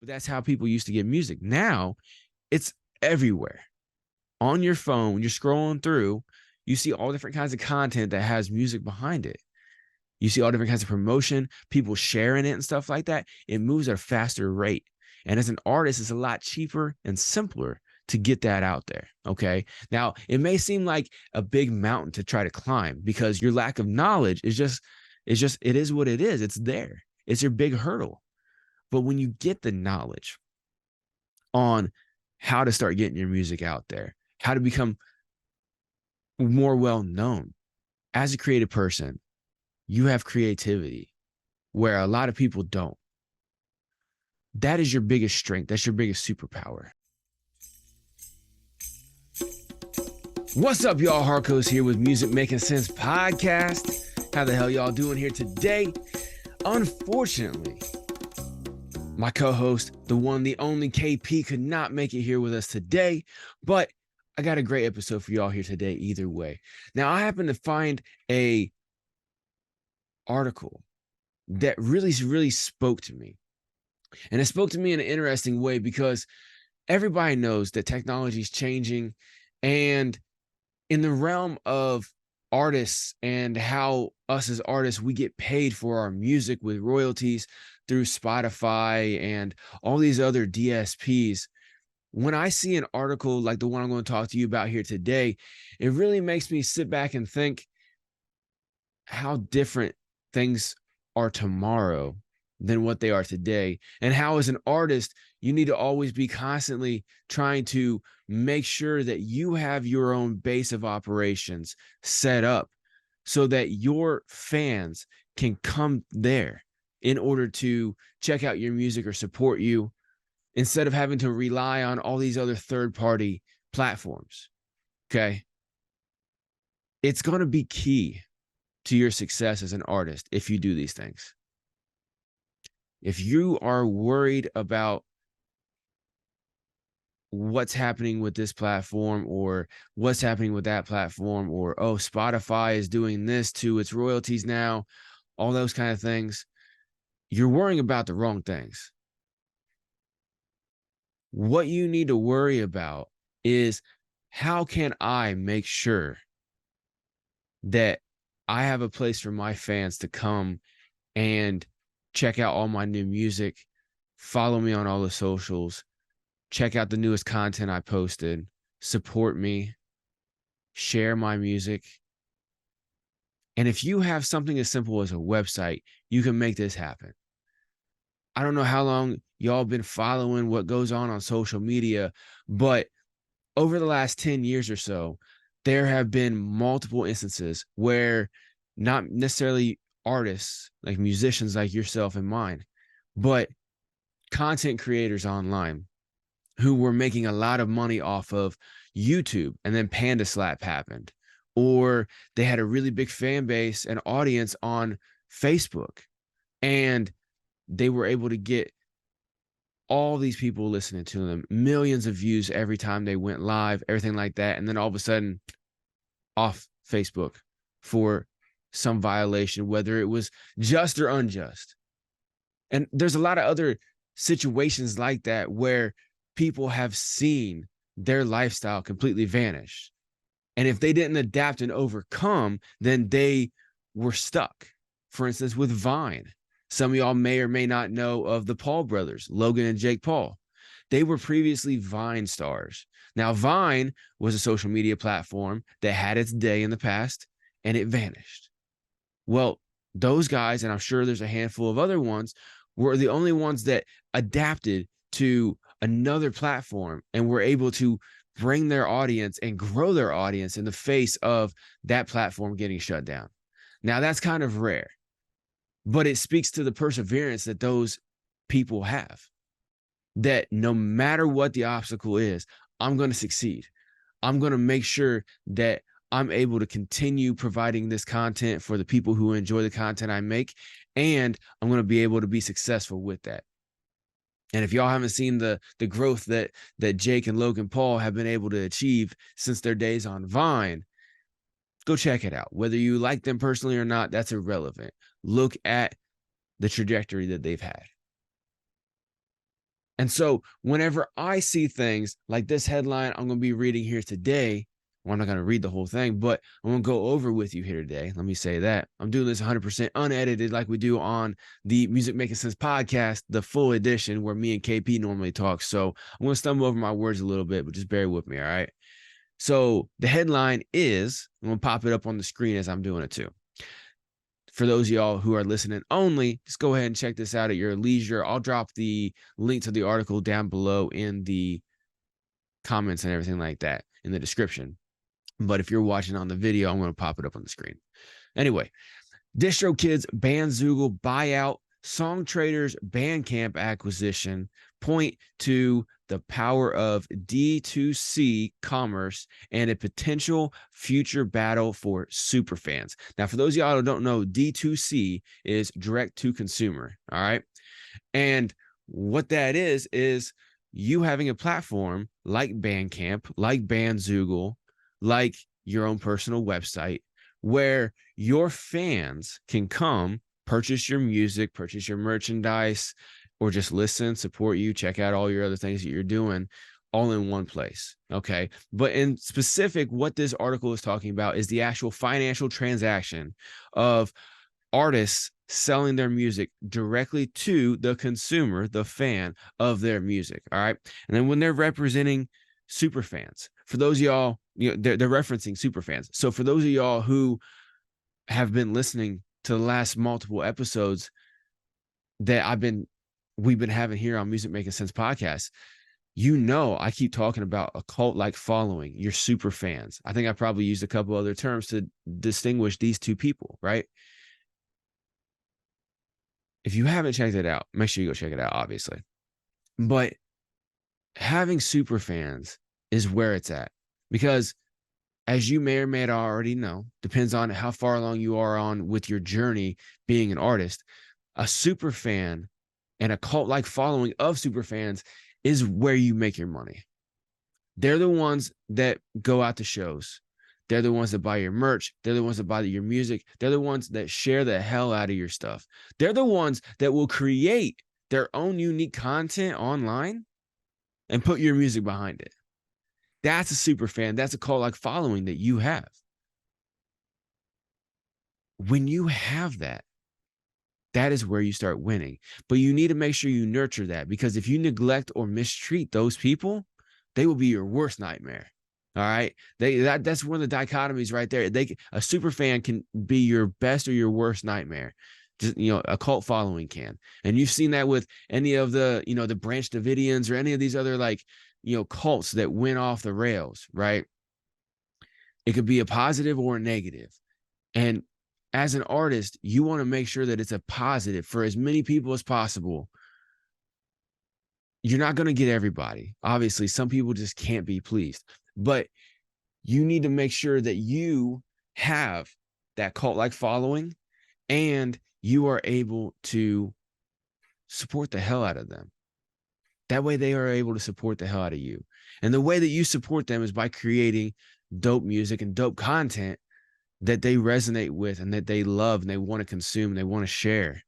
That's how people used to get music. Now it's everywhere. On your phone, when you're scrolling through, you see all different kinds of content that has music behind it. You see all different kinds of promotion, people sharing it and stuff like that. It moves at a faster rate. And as an artist, it's a lot cheaper and simpler to get that out there. Okay. Now, it may seem like a big mountain to try to climb because your lack of knowledge it is what it is. It's there. It's your big hurdle. But when you get the knowledge on how to start getting your music out there, how to become more well known as a creative person, you have creativity where a lot of people don't. That is your biggest strength. That's your biggest superpower. What's up, y'all? Harco's here with Music Making Sense Podcast. How the hell y'all doing here today? Unfortunately, my co-host, the one, the only KP, could not make it here with us today, but I got a great episode for y'all here today either way. Now, I happen to find a article that really spoke to me. And it spoke to me in an interesting way because everybody knows that technology is changing, and in the realm of artists and how us as artists, we get paid for our music with royalties through Spotify and all these other DSPs. When I see an article like the one I'm going to talk to you about here today, it really makes me sit back and think how different things are tomorrow than what they are today, and how as an artist you need to always be constantly trying to make sure that you have your own base of operations set up so that your fans can come there in order to check out your music or support you, instead of having to rely on all these other third-party platforms. Okay, it's going to be key to your success as an artist if you do these things. If you are worried about what's happening with this platform or what's happening with that platform, or, oh, Spotify is doing this to its royalties now, all those kind of things, you're worrying about the wrong things. What you need to worry about is, how can I make sure that I have a place for my fans to come and check out all my new music, follow me on all the socials, check out the newest content I posted, support me, share my music. And if you have something as simple as a website, you can make this happen. I don't know how long y'all been following what goes on social media, but over the last 10 years or so, there have been multiple instances where not necessarily artists, like musicians like yourself and mine, but content creators online who were making a lot of money off of YouTube, and then Panda Slap happened, or they had a really big fan base and audience on Facebook, and they were able to get all these people listening to them, millions of views every time they went live, everything like that. And then all of a sudden off Facebook for some violation, whether it was just or unjust. And there's a lot of other situations like that where people have seen their lifestyle completely vanish. And if they didn't adapt and overcome, then they were stuck. For instance, with Vine. Some of y'all may or may not know of the Paul brothers, Logan and Jake Paul. They were previously Vine stars. Now, Vine was a social media platform that had its day in the past, and it vanished. Well, those guys, and I'm sure there's a handful of other ones, were the only ones that adapted to another platform and were able to bring their audience and grow their audience in the face of that platform getting shut down. Now, that's kind of rare, but it speaks to the perseverance that those people have, that no matter what the obstacle is, I'm going to succeed. I'm going to make sure that I'm able to continue providing this content for the people who enjoy the content I make, and I'm going to be able to be successful with that. And if y'all haven't seen the growth that Jake and Logan Paul have been able to achieve since their days on Vine, go check it out. Whether you like them personally or not, that's irrelevant. Look at the trajectory that they've had. And so whenever I see things like this headline I'm going to be reading here today, well, I'm not going to read the whole thing, but I'm going to go over with you here today. Let me say that. I'm doing this 100% unedited like we do on the Music Making Sense podcast, the full edition where me and KP normally talk. So I'm going to stumble over my words a little bit, but just bear with me, all right? So the headline is, I'm going to pop it up on the screen as I'm doing it too. For those of y'all who are listening only, just go ahead and check this out at your leisure. I'll drop the link to the article down below in the comments and everything like that in the description. But if you're watching on the video, I'm going to pop it up on the screen. Anyway, DistroKid's Bandzoogle buyout, Songtraders Bandcamp acquisition point to the power of D2C commerce and a potential future battle for superfans. Now, for those of y'all who don't know, D2C is direct to consumer. All right. And what that is you having a platform like Bandcamp, like Bandzoogle, like your own personal website, where your fans can come purchase your music, purchase your merchandise, or just listen, support you, check out all your other things that you're doing all in one place. Okay. But in specific, what this article is talking about is the actual financial transaction of artists selling their music directly to the consumer, the fan of their music. All right. And then when they're representing super fans, for those of y'all, they're referencing super fans. So for those of y'all who have been listening to the last multiple episodes that we've been having here on Music Making Sense podcast, I keep talking about a cult-like following, your super fans. I think I probably used a couple other terms to distinguish these two people, right? If you haven't checked it out, make sure you go check it out, obviously. But having super fans is where it's at, because as you may or may not already know, depends on how far along you are on with your journey being an artist, a super fan and a cult-like following of super fans is where you make your money. They're the ones that go out to shows. They're the ones that buy your merch. They're the ones that buy your music. They're the ones that share the hell out of your stuff. They're the ones that will create their own unique content online and put your music behind it. That's a super fan. That's a cult-like following that you have. When you have that, that is where you start winning. But you need to make sure you nurture that, because if you neglect or mistreat those people, they will be your worst nightmare. All right. That's one of the dichotomies right there. A super fan can be your best or your worst nightmare. Just, a cult following can. And you've seen that with any of the, the Branch Davidians or any of these other cults that went off the rails, right? It could be a positive or a negative. And as an artist, you want to make sure that it's a positive for as many people as possible. You're not going to get everybody. Obviously, some people just can't be pleased, but you need to make sure that you have that cult-like following and you are able to support the hell out of them. That way they are able to support the hell out of you. And the way that you support them is by creating dope music and dope content that they resonate with and that they love and they want to consume, they want to share.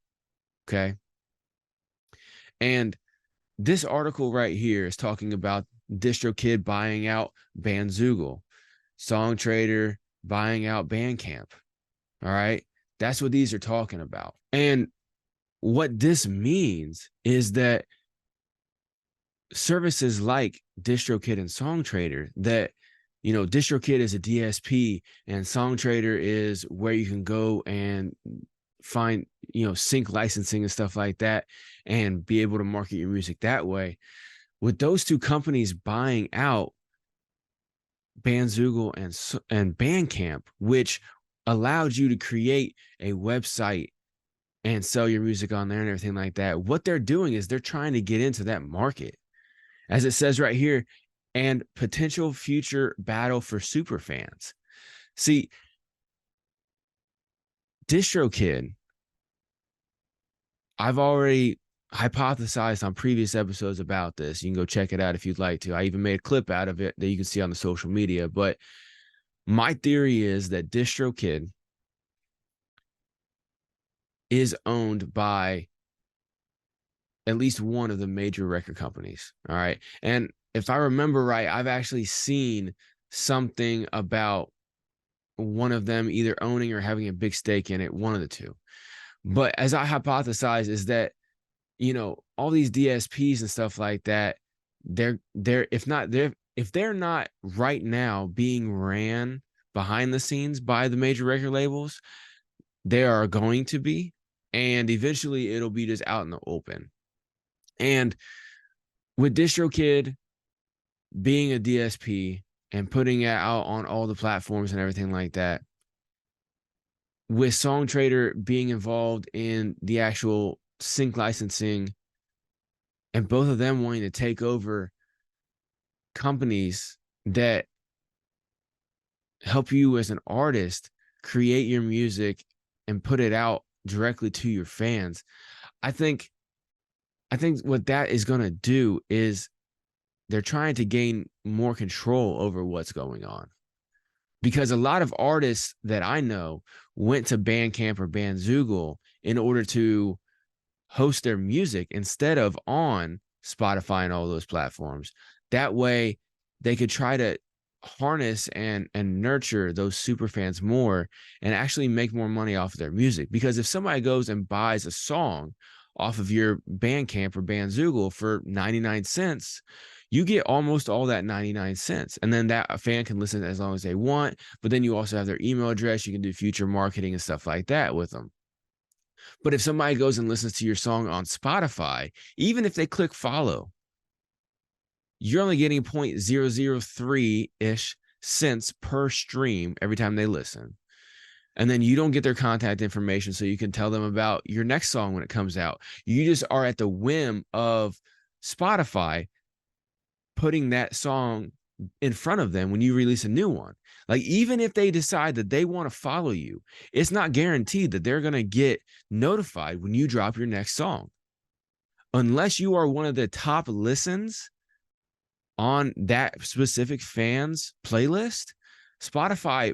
Okay. And this article right here is talking about DistroKid buying out Bandzoogle, Songtrader buying out Bandcamp. All right. That's what these are talking about. And what this means is that services like DistroKid and Songtrader that, DistroKid is a DSP and Songtrader is where you can go and find, sync licensing and stuff like that and be able to market your music that way. With those two companies buying out Bandzoogle and Bandcamp, which allowed you to create a website and sell your music on there and everything like that, what they're doing is they're trying to get into that market. As it says right here, and potential future battle for super fans. See, DistroKid, I've already hypothesized on previous episodes about this. You can go check it out if you'd like to. I even made a clip out of it that you can see on the social media. But my theory is that DistroKid is owned by at least one of the major record companies. All right. And if I remember right, I've actually seen something about one of them either owning or having a big stake in it, one of the two. But as I hypothesize, is that, all these DSPs and stuff like that, they're if they're not right now being ran behind the scenes by the major record labels, they are going to be, and eventually it'll be just out in the open. And with DistroKid being a DSP and putting it out on all the platforms and everything like that, with Songtradr being involved in the actual sync licensing, and both of them wanting to take over companies that help you as an artist create your music and put it out directly to your fans, I think what that is going to do is they're trying to gain more control over what's going on. Because a lot of artists that I know went to Bandcamp or Bandzoogle in order to host their music instead of on Spotify and all those platforms. That way they could try to harness and nurture those super fans more and actually make more money off of their music. Because if somebody goes and buys a song off of your Bandcamp or Bandzoogle for 99 cents, you get almost all that 99 cents. And then that fan can listen as long as they want. But then you also have their email address. You can do future marketing and stuff like that with them. But if somebody goes and listens to your song on Spotify, even if they click follow, you're only getting 0.003-ish cents per stream every time they listen. And then you don't get their contact information so you can tell them about your next song when it comes out. You just are at the whim of Spotify putting that song in front of them when you release a new one. Like, even if they decide that they want to follow you, it's not guaranteed that they're going to get notified when you drop your next song. Unless you are one of the top listens on that specific fan's playlist, Spotify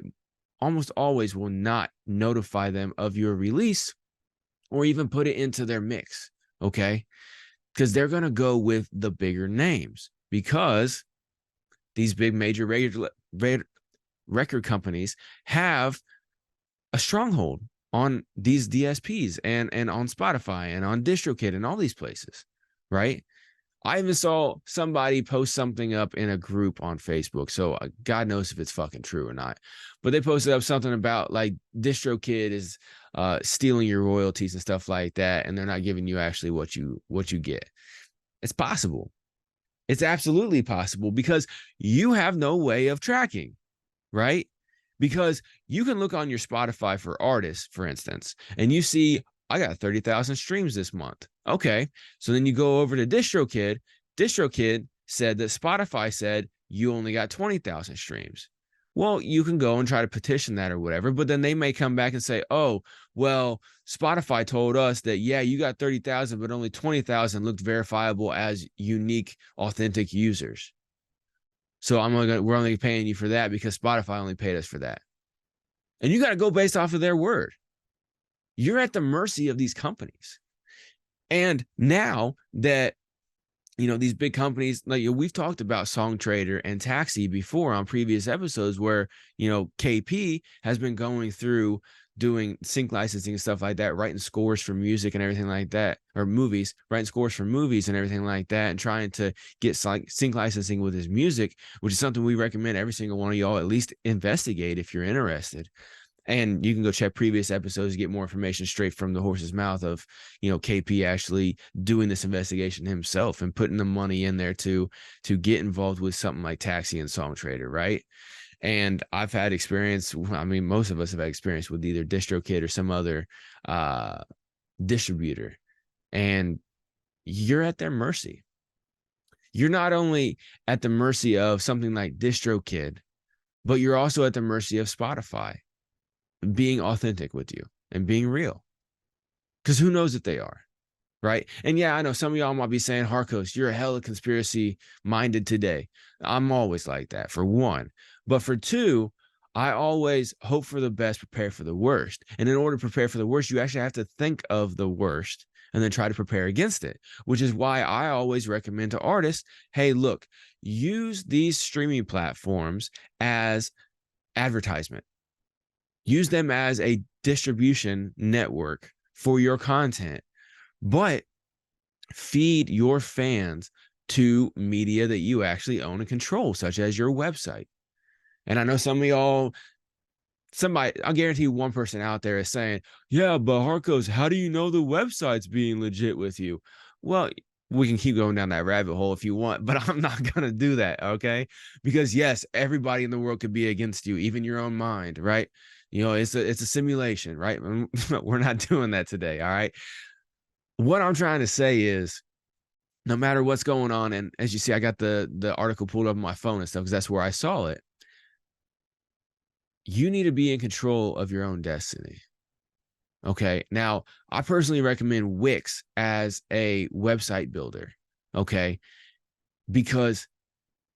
almost always will not notify them of your release or even put it into their mix, okay? Because they're going to go with the bigger names, because these big major record companies have a stronghold on these DSPs and on Spotify and on DistroKid and all these places, right? I even saw somebody post something up in a group on Facebook, so God knows if it's fucking true or not. But they posted up something about like DistroKid is stealing your royalties and stuff like that, and they're not giving you actually what you get. It's possible. It's absolutely possible, because you have no way of tracking, right? Because you can look on your Spotify for artists, for instance, and you see, I got 30,000 streams this month. Okay. So then you go over to DistroKid. DistroKid said that Spotify said you only got 20,000 streams. Well, you can go and try to petition that or whatever, but then they may come back and say, oh, well, Spotify told us that, yeah, you got 30,000, but only 20,000 looked verifiable as unique, authentic users. So we're only paying you for that because Spotify only paid us for that. And you got to go based off of their word. You're at the mercy of these companies. And now that, these big companies, like we've talked about Songtradr and Taxi before on previous episodes, where, KP has been going through doing sync licensing and stuff like that, writing scores for music and everything like that, or movies, writing scores for movies and everything like that, and trying to get sync licensing with his music, which is something we recommend every single one of y'all at least investigate if you're interested. And you can go check previous episodes to get more information straight from the horse's mouth of, KP actually doing this investigation himself and putting the money in there to get involved with something like Taxi and Songtradr, right? And I've had experience. I mean, most of us have had experience with either DistroKid or some other distributor, and you're at their mercy. You're not only at the mercy of something like DistroKid, but you're also at the mercy of Spotify being authentic with you and being real, because who knows if they are, right? And yeah, I know some of y'all might be saying, Harkos, you're a hella conspiracy minded today. I'm always like that, for one. But for two, I always hope for the best, prepare for the worst. And in order to prepare for the worst, you actually have to think of the worst and then try to prepare against it, which is why I always recommend to artists, hey, look, use these streaming platforms as advertisement. Use them as a distribution network for your content, but feed your fans to media that you actually own and control, such as your website. And I know some of y'all, somebody, I'll guarantee one person out there is saying, yeah, but Harkos, how do you know the website's being legit with you? Well, we can keep going down that rabbit hole if you want, but I'm not going to do that. Okay. Because yes, everybody in the world could be against you, even your own mind, right? It's a simulation, right? We're not doing that today. All right. What I'm trying to say is, no matter what's going on, and as you see, I got the article pulled up on my phone and stuff because that's where I saw it. You need to be in control of your own destiny. Okay. Now, I personally recommend Wix as a website builder. Okay. Because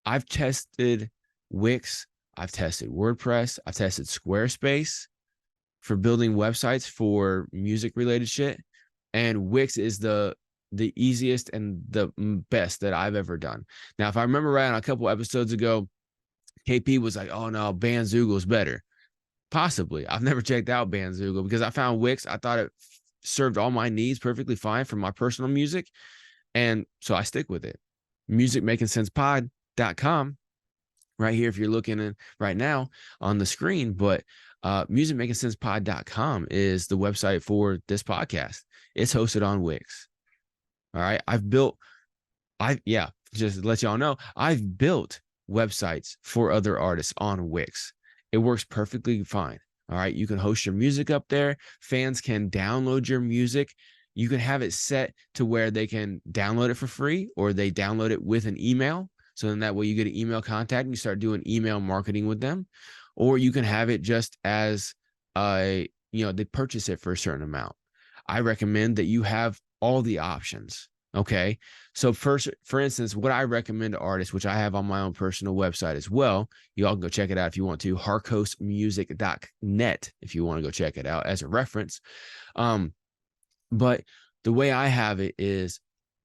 I've tested Wix, I've tested WordPress, I've tested Squarespace for building websites for music related shit. And Wix is the easiest and the best that I've ever done. Now, if I remember right, on a couple episodes ago, KP was like, oh no, Bandzoogle is better. Possibly. I've never checked out Bandzoogle because I found Wix. I thought it served all my needs perfectly fine for my personal music. And so I stick with it. musicmakingsensepod.com right here if you're looking in right now on the screen. But musicmakingsensepod.com is the website for this podcast. It's hosted on Wix. All right. Just to let y'all know, I've built websites for other artists on Wix. It works perfectly fine. All right. You can host your music up there. Fans can download your music. You can have it set to where they can download it for free or they download it with an email. So then that way you get an email contact and you start doing email marketing with them. Or you can have it just as they purchase it for a certain amount. I recommend that you have all the options. Okay. So first, for instance, what I recommend to artists, which I have on my own personal website as well, you all can go check it out if you want to, harkosmusic.net, if you want to go check it out as a reference. But the way I have it is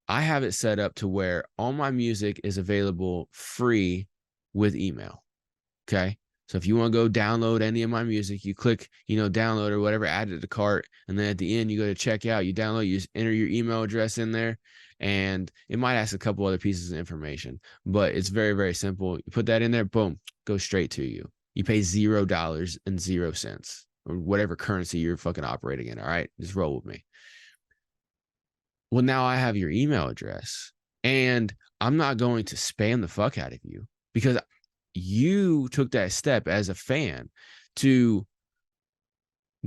I have it set up to where all my music is available free with email. Okay. So if you want to go download any of my music, you click, download or whatever, add it to cart. And then at the end, you go to check out, you download, you just enter your email address in there. And it might ask a couple other pieces of information, but it's very, very simple. You put that in there, boom, goes straight to you. You pay $0.00 or whatever currency you're fucking operating in. All right. Just roll with me. Well, now I have your email address and I'm not going to spam the fuck out of you because you took that step as a fan to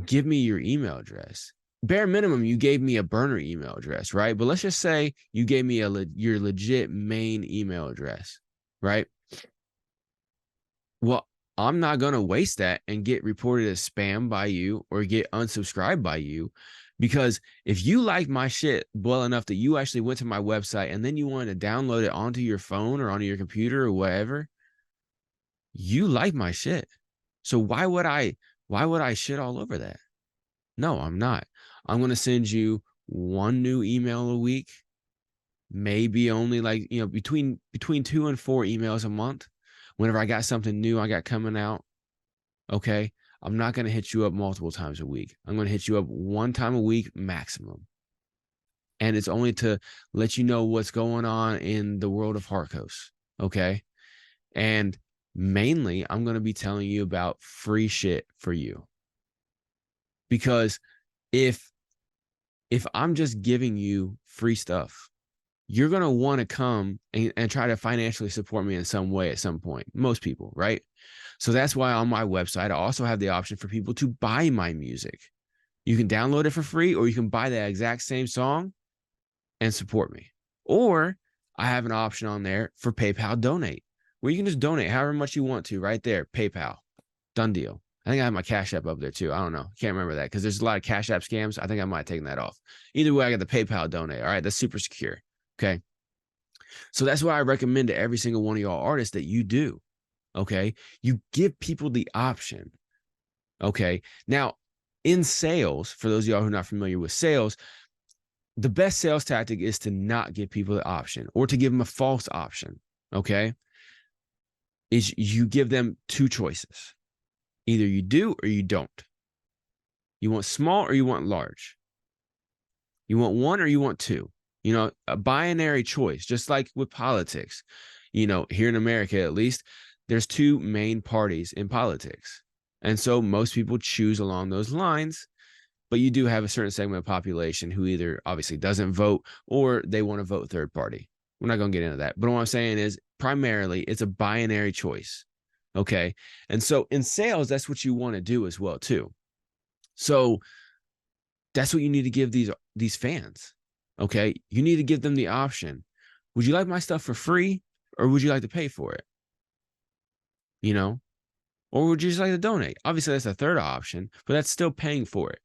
give me your email address. Bare minimum, you gave me a burner email address, right? But let's just say you gave me your legit main email address, right? Well, I'm not going to waste that and get reported as spam by you or get unsubscribed by you. Because if you like my shit well enough that you actually went to my website and then you wanted to download it onto your phone or onto your computer or whatever, you like my shit. So why would I shit all over that? No, I'm not. I'm going to send you one new email a week, maybe only between 2 and 4 emails a month. Whenever I got something new I got coming out, okay, I'm not going to hit you up multiple times a week. I'm going to hit you up one time a week maximum. And it's only to let you know what's going on in the world of Harkos, okay? And mainly, I'm going to be telling you about free shit for you. Because if I'm just giving you free stuff, you're going to want to come and try to financially support me in some way at some point. Most people, right? So that's why on my website, I also have the option for people to buy my music. You can download it for free, or you can buy the exact same song and support me. Or I have an option on there for PayPal donate, where you can just donate however much you want to right there. PayPal. Done deal. I think I have my Cash App up there too. I don't know. Can't remember that because there's a lot of Cash App scams. I think I might have taken that off. Either way, I got the PayPal donate. All right. That's super secure. Okay. So that's what I recommend to every single one of y'all artists that you do. Okay. You give people the option. Okay. Now, in sales, for those of y'all who are not familiar with sales, the best sales tactic is to not give people the option or to give them a false option. Okay. Is you give them two choices. Either you do or you don't. You want small or you want large. You want one or you want two. A binary choice, just like with politics. Here in America, at least, there's two main parties in politics. And so most people choose along those lines, but you do have a certain segment of population who either obviously doesn't vote or they want to vote third party. We're not going to get into that. But what I'm saying is primarily it's a binary choice. Okay. And so in sales, that's what you want to do as well, too. So that's what you need to give these fans. Okay. You need to give them the option. Would you like my stuff for free or would you like to pay for it? Or would you just like to donate? Obviously, that's a third option, but that's still paying for it.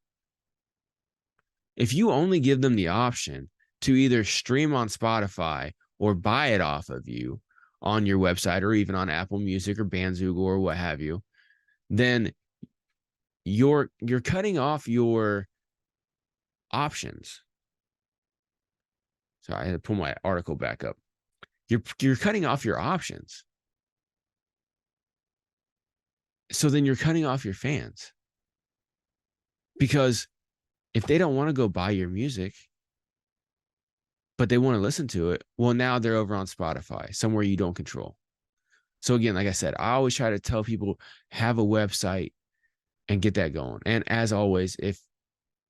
If you only give them the option to either stream on Spotify or buy it off of you on your website or even on Apple Music or Bandzoogle or what have you, then you're cutting off your options. Sorry, I had to pull my article back up. You're cutting off your options. So then you're cutting off your fans. Because if they don't want to go buy your music, but they want to listen to it, well, now they're over on Spotify, somewhere you don't control. So again, like I said, I always try to tell people, have a website and get that going. And as always, if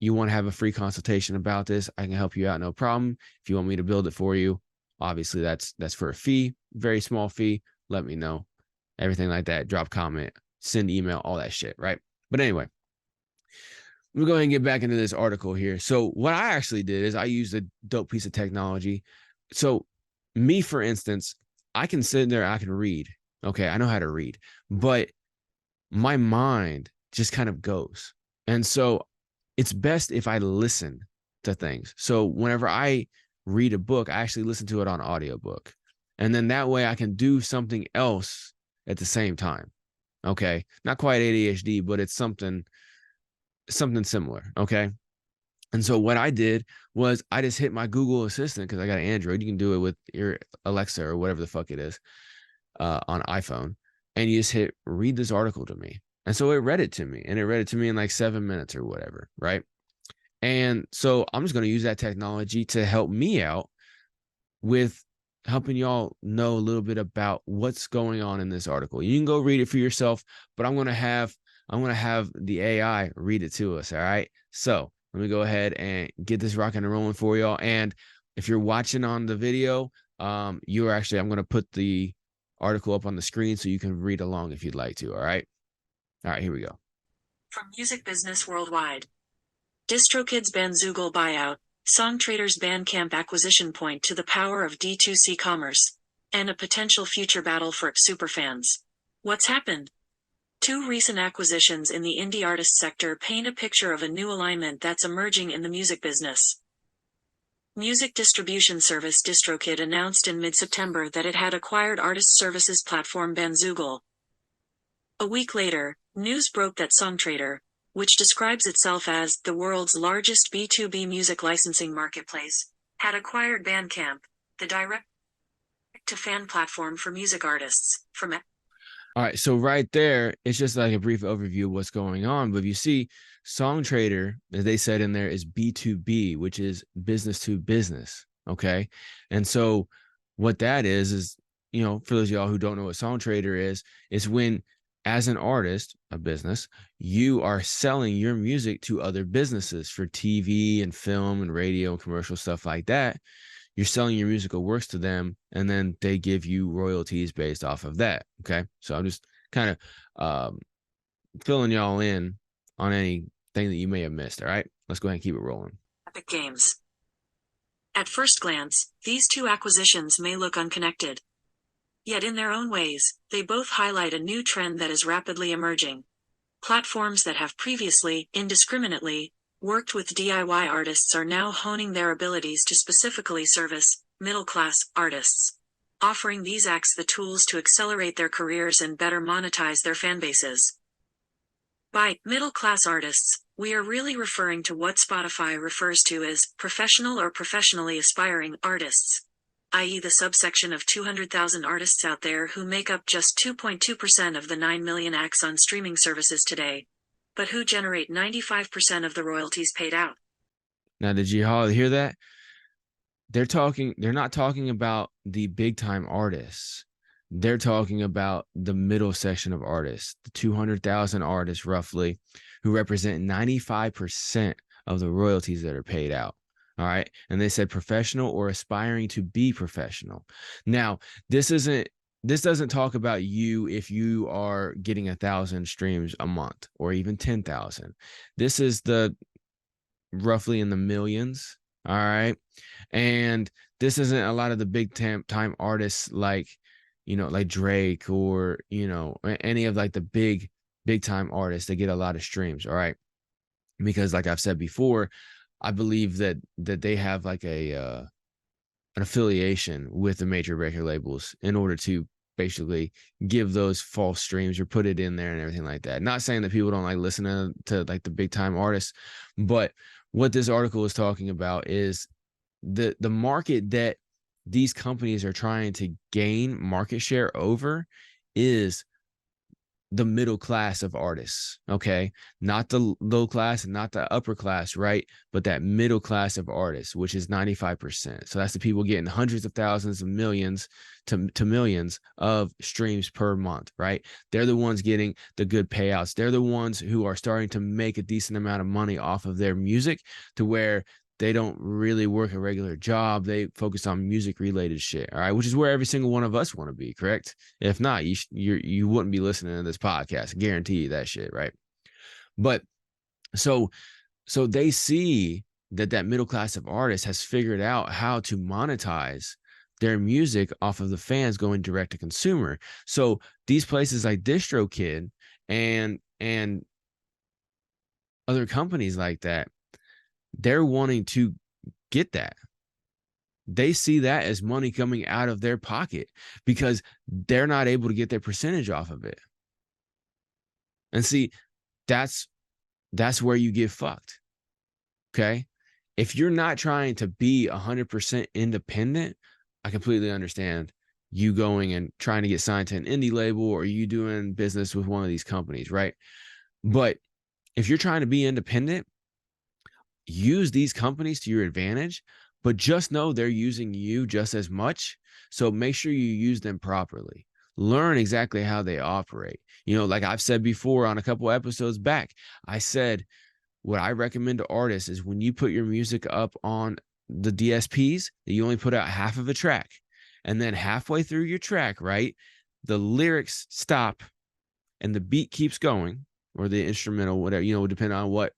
you want to have a free consultation about this, I can help you out, no problem. If you want me to build it for you, obviously that's for a fee, very small fee. Let me know. Everything like that. Drop comment, send email, all that shit, right? But anyway, we'll go ahead and get back into this article here. So what I actually did is I used a dope piece of technology. So me, for instance, I can sit there, I can read. Okay, I know how to read, but my mind just kind of goes. And so it's best if I listen to things. So whenever I read a book, I actually listen to it on audiobook. And then that way I can do something else at the same time. Okay. Not quite ADHD, but it's something similar. Okay. And so what I did was I just hit my Google Assistant because I got an Android. You can do it with your Alexa or whatever the fuck it is on iPhone. And you just hit read this article to me. And so it read it to me, and it read it to me in like 7 minutes or whatever. Right. And so I'm just going to use that technology to help me out with helping y'all know a little bit about what's going on in this article. You can go read it for yourself, but I'm going to have the AI read it to us. All right. So let me go ahead and get this rocking and rolling for y'all. And if you're watching on the video, I'm going to put the article up on the screen so you can read along if you'd like to. All right. All right, here we go. From Music Business Worldwide. DistroKid's Bandzoogle buyout, Songtraders Bandcamp acquisition point to the power of D2C commerce, and a potential future battle for superfans. What's happened? Two recent acquisitions in the indie artist sector paint a picture of a new alignment that's emerging in the music business. Music distribution service DistroKid announced in mid-September that it had acquired artist services platform Bandzoogle. A week later, news broke that Songtrader, which describes itself as the world's largest B2B music licensing marketplace, had acquired Bandcamp, the direct-to-fan platform for music artists, from All right, so right there, it's just like a brief overview of what's going on. But if you see, Songtrader, as they said in there, is B2B, which is business to business. Okay. And so what that is, for those of y'all who don't know what Songtrader is when, as an artist, a business, you are selling your music to other businesses for TV and film and radio and commercial stuff like that. You're selling your musical works to them, and then they give you royalties based off of that. Okay. So I'm just kind of filling y'all in on anything that you may have missed. All right. Let's go ahead and keep it rolling. Epic Games. At first glance, these two acquisitions may look unconnected. Yet in their own ways, they both highlight a new trend that is rapidly emerging. Platforms that have previously, indiscriminately, worked with DIY artists are now honing their abilities to specifically service middle-class artists, offering these acts the tools to accelerate their careers and better monetize their fan bases. By middle-class artists, We are really referring to what Spotify refers to as professional or professionally aspiring artists, i.e., the subsection of 200,000 artists out there who make up just 2.2% of the 9 million acts on streaming services today, but who generate 95% of the royalties paid out. Now, did you all hear that? They're not talking about the big time artists. They're talking about the middle section of artists, the 200,000 artists roughly, who represent 95% of the royalties that are paid out. All right. And they said professional or aspiring to be professional. Now, this doesn't talk about you if you are getting 1,000 streams a month or even 10,000. This is the roughly in the millions. All right. And this isn't a lot of the big time artists like, like Drake or, any of like the big time artists that get a lot of streams. All right. Because like I've said before, I believe that they have like an affiliation with the major record labels in order to basically give those false streams or put it in there and everything like that. Not saying that people don't like listening to like the big time artists, but what this article is talking about is the market that these companies are trying to gain market share over is the middle class of artists, okay? Not the low class and not the upper class, right? But that middle class of artists, which is 95%. So that's the people getting hundreds of thousands of millions to millions of streams per month, right? They're the ones getting the good payouts. They're the ones who are starting to make a decent amount of money off of their music to where they don't really work a regular job. They focus on music related shit. All right. Which is where every single one of us want to be, correct? If not, you wouldn't be listening to this podcast. I guarantee you that shit. Right. But so they see that middle class of artists has figured out how to monetize their music off of the fans going direct to consumer. So these places like DistroKid and other companies like that, they're wanting to get that. They see that as money coming out of their pocket because they're not able to get their percentage off of it. And see, that's where you get fucked. Okay? If you're not trying to be 100% independent, I completely understand you going and trying to get signed to an indie label or you doing business with one of these companies, right? But if you're trying to be independent, use these companies to your advantage, but just know they're using you just as much. So make sure you use them properly. Learn exactly how they operate. Like I've said before on a couple episodes back, I said what I recommend to artists is when you put your music up on the DSPs, that you only put out half of a track. And then halfway through your track, right, the lyrics stop and the beat keeps going, or the instrumental, whatever, depending on what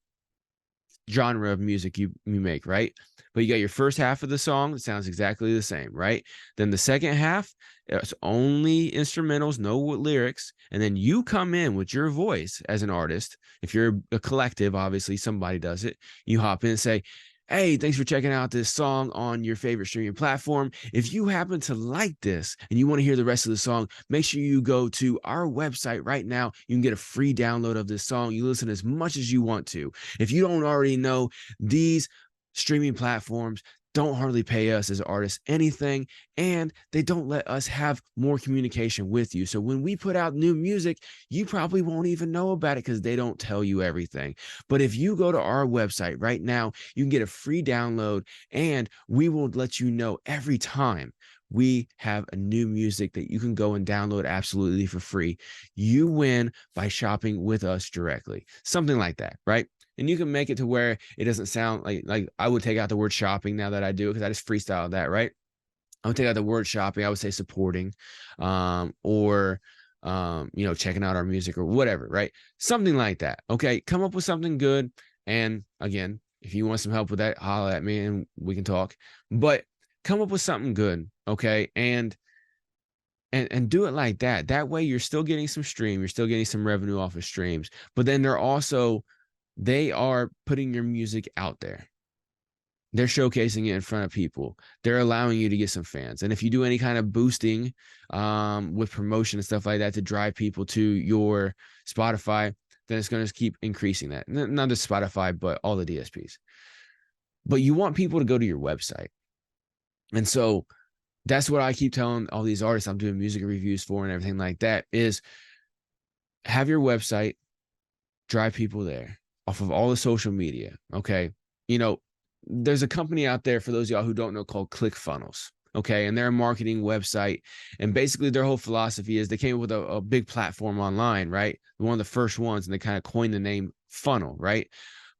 genre of music you make, right? But you got your first half of the song that sounds exactly the same, right? Then the second half, it's only instrumentals, no lyrics. And then you come in with your voice as an artist. If you're a collective, obviously somebody does it. You hop in and say, hey, thanks for checking out this song on your favorite streaming platform. If you happen to like this and you want to hear the rest of the song, make sure you go to our website right now. You can get a free download of this song. You listen as much as you want to. If you don't already know, these streaming platforms don't hardly pay us as artists anything, and they don't let us have more communication with you. So when we put out new music, you probably won't even know about it because they don't tell you everything. But if you go to our website right now, you can get a free download, and we will let you know every time we have a new music that you can go and download absolutely for free. You win by shopping with us directly. Something like that, right? And you can make it to where it doesn't sound like I would take out the word shopping now that I do, because I just freestyle that, right? I would take out the word shopping. I would say supporting, or checking out our music or whatever, right? Something like that. Okay, come up with something good. And again, if you want some help with that, holler at me and we can talk. But come up with something good, okay? And do it like that. That way, you're still getting some stream. You're still getting some revenue off of streams. But then they are putting your music out there. They're showcasing it in front of people. They're allowing you to get some fans. And if you do any kind of boosting with promotion and stuff like that to drive people to your Spotify, then it's going to keep increasing that. Not just Spotify, but all the DSPs. But you want people to go to your website. And so that's what I keep telling all these artists I'm doing music reviews for and everything like that is have your website, drive people there off of all the social media. Okay. You know, there's a company out there for those of y'all who don't know called ClickFunnels. Okay. And they're a marketing website. And basically their whole philosophy is they came up with a big platform online, right? One of the first ones, and they kind of coined the name funnel, right?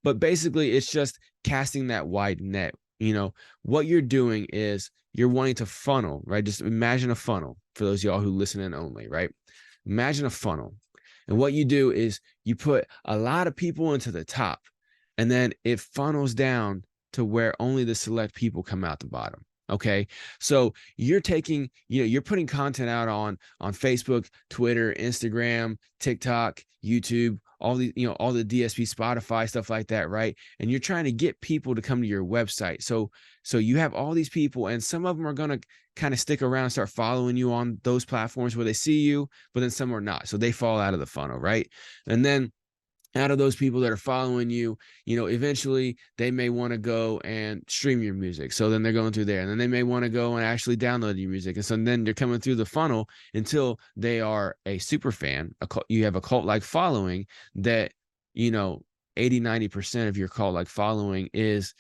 But basically it's just casting that wide net. You know, what you're doing is you're wanting to funnel, right? Just imagine a funnel for those of y'all who listen in only, right? Imagine a funnel. And what you do is you put a lot of people into the top, and then it funnels down to where only the select people come out the bottom. Okay. So you're taking, you're putting content out on Facebook, Twitter, Instagram, TikTok, YouTube, all the, all the DSP, Spotify, stuff like that, right? And you're trying to get people to come to your website. So you have all these people, and some of them are gonna kind of stick around and start following you on those platforms where they see you, but then some are not. So they fall out of the funnel, right? And then out of those people that are following you, eventually they may want to go and stream your music. So then they're going through there, and then they may want to go and actually download your music. And so then they're coming through the funnel until they are a super fan. You have a cult like following that, 80-90% of your cult like following is,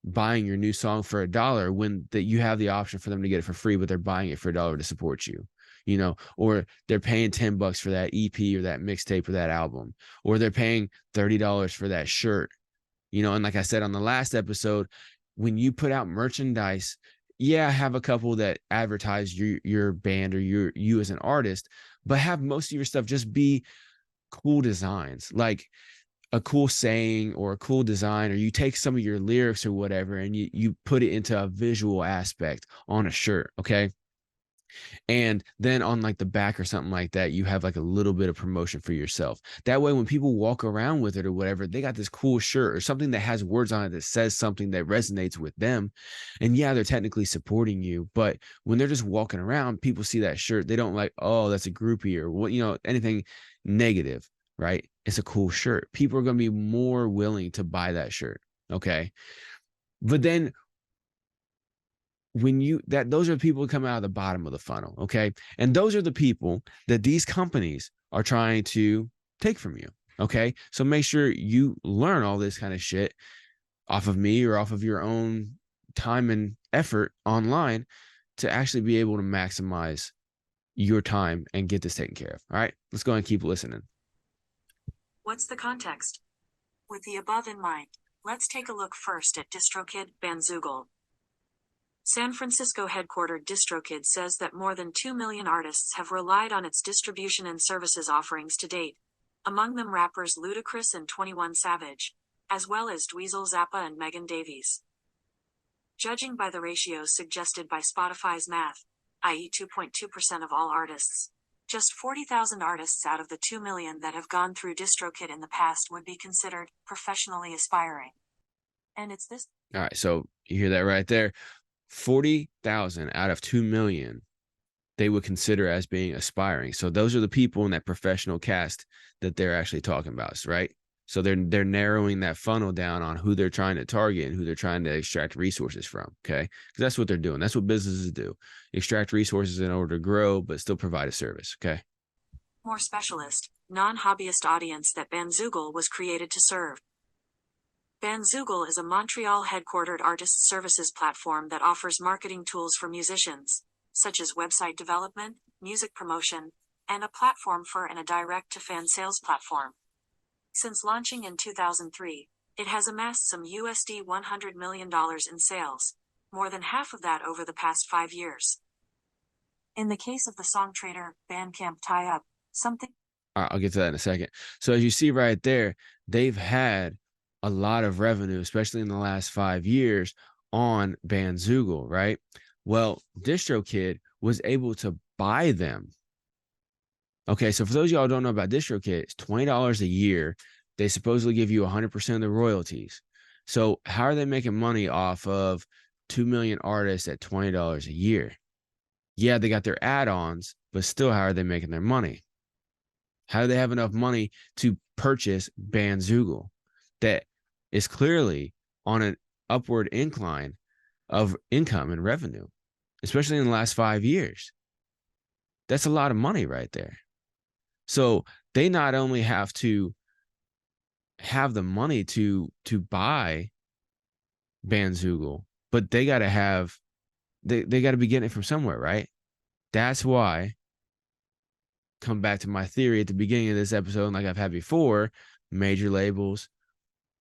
buying your new song for $1 when that you have the option for them to get it for free, but they're buying it for $1 to support you. Or they're paying $10 for that EP or that mixtape or that album, or they're paying $30 for that shirt, and like I said on the last episode, when you put out merchandise, yeah, have a couple that advertise your band or you as an artist, but have most of your stuff just be cool designs, like a cool saying or a cool design, or you take some of your lyrics or whatever and you put it into a visual aspect on a shirt. Okay. And then on like the back or something like that, you have like a little bit of promotion for yourself. That way, when people walk around with it or whatever, they got this cool shirt or something that has words on it that says something that resonates with them. And yeah, they're technically supporting you, but when they're just walking around, people see that shirt. They don't like, oh, that's a groupie or what, anything negative, right? It's a cool shirt. People are going to be more willing to buy that shirt. Okay. But then those are the people who come out of the bottom of the funnel. Okay. And those are the people that these companies are trying to take from you. Okay. So make sure you learn all this kind of shit off of me or off of your own time and effort online to actually be able to maximize your time and get this taken care of. All right. Let's go and keep listening. What's the context? With the above in mind, let's take a look first at DistroKid Bandzoogle. San Francisco headquartered DistroKid says that more than 2 million artists have relied on its distribution and services offerings to date, among them rappers Ludacris and 21 Savage, as well as Dweezil Zappa and Megan Davies. Judging by the ratios suggested by Spotify's math, i.e. 2.2% of all artists, just 40,000 artists out of the 2 million that have gone through DistroKid in the past would be considered professionally aspiring. And it's this. All right, so you hear that right there. 40,000 out of 2 million they would consider as being aspiring. So those are the people in that professional cast that they're actually talking about, right? So they're narrowing that funnel down on who they're trying to target and who they're trying to extract resources from, okay? Because that's what they're doing. That's what businesses do. Extract resources in order to grow, but still provide a service, okay? More specialist, non-hobbyist audience that Bandzoogle was created to serve. Bandzoogle is a Montreal-headquartered artist services platform that offers marketing tools for musicians, such as website development, music promotion, and a platform for and a direct-to-fan sales platform. Since launching in 2003, it has amassed some $100 million in sales, more than half of that over the past 5 years. In the case of the Songtradr Bandcamp tie-up, something... I'll get to that in a second. So as you see right there, they've had a lot of revenue, especially in the last 5 years on Bandzoogle, right? Well, DistroKid was able to buy them. Okay, so for those of y'all who don't know about DistroKid, it's $20 a year. They supposedly give you 100% of the royalties. So how are they making money off of 2 million artists at $20 a year? Yeah, they got their add-ons, but still, how are they making their money? How do they have enough money to purchase Bandzoogle that is clearly on an upward incline of income and revenue, especially in the last 5 years? That's a lot of money right there. So they not only have to have the money to buy Bandzoogle, but they got to have they got to be getting it from somewhere, right? That's why, come back to my theory at the beginning of this episode, like I've had before, major labels